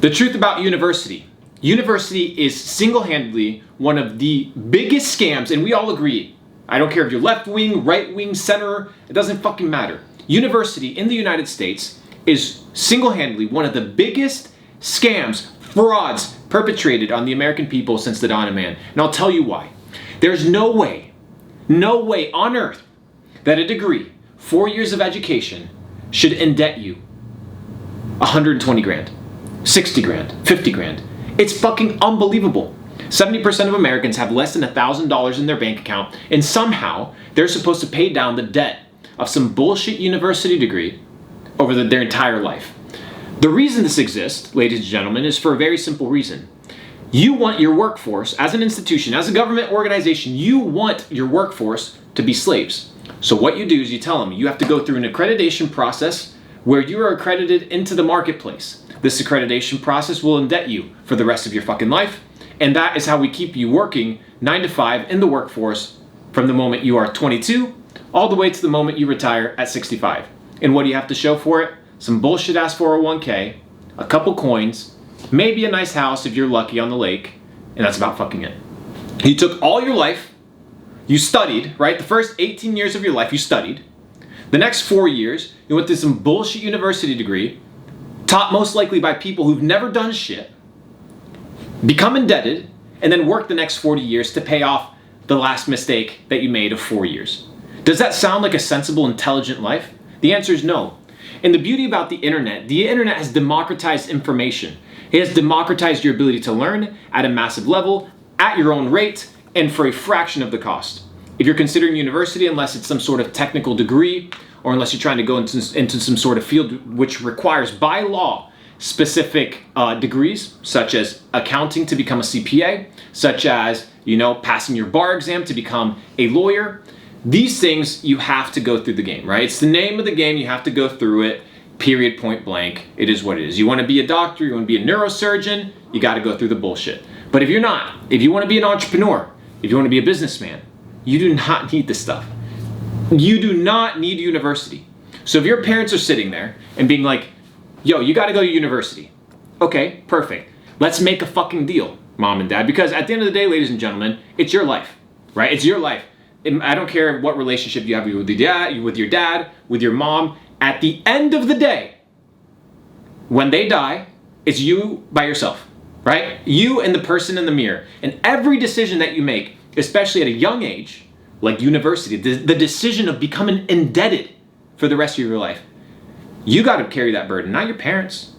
The truth about university. University is single-handedly one of the biggest scams, and we all agree. I don't care if you're left wing, right wing, center, it doesn't fucking matter. University in the United States is single-handedly one of the biggest scams, frauds perpetrated on the American people since the dawn of man. And I'll tell you why. There's no way on earth that a degree, 4 years of education, should indebt you 120 grand, 60 grand, 50 grand. It's fucking unbelievable. 70% of Americans have less than $1,000 in their bank account, and somehow they're supposed to pay down the debt of some bullshit university degree over their entire life. The reason this exists, ladies and gentlemen, is for a very simple reason. You want your workforce, as an institution, as a government organization, you want your workforce to be slaves. So what you do is you tell them you have to go through an accreditation process where you are accredited into the marketplace. This accreditation process will indebt you for the rest of your fucking life. And that is how we keep you working 9 to 5 in the workforce from the moment you are 22 all the way to the moment you retire at 65. And what do you have to show for it? Some bullshit ass 401k, a couple coins, maybe a nice house if you're lucky on the lake, and that's about fucking it. You took all your life, you studied, right? The first 18 years of your life you studied. The next 4 years, you went to some bullshit university degree, taught most likely by people who've never done shit, become indebted, and then work the next 40 years to pay off the last mistake that you made of 4 years. Does that sound like a sensible, intelligent life? The answer is no. And the beauty about the internet has democratized information. It has democratized your ability to learn at a massive level, at your own rate, and for a fraction of the cost. If you're considering university, unless it's some sort of technical degree, or unless you're trying to go into some sort of field which requires by law specific degrees, such as accounting to become a CPA, such as, passing your bar exam to become a lawyer. These things, you have to go through the game, right? It's the name of the game. You have to go through it, period, point blank. It is what it is. You want to be a doctor, you want to be a neurosurgeon, you got to go through the bullshit. But if you're not, if you want to be an entrepreneur, if you want to be a businessman, you do not need this stuff. You do not need university. So if your parents are sitting there and being like, yo, you got to go to university. Okay, perfect. Let's make a fucking deal, mom and dad, because at the end of the day, ladies and gentlemen, it's your life, right? It's your life. I don't care what relationship you have with your dad, with your mom. At the end of the day, when they die, it's you by yourself, right? You and the person in the mirror. And every decision that you make, especially at a young age, like university, the decision of becoming indebted for the rest of your life, you got to carry that burden, not your parents.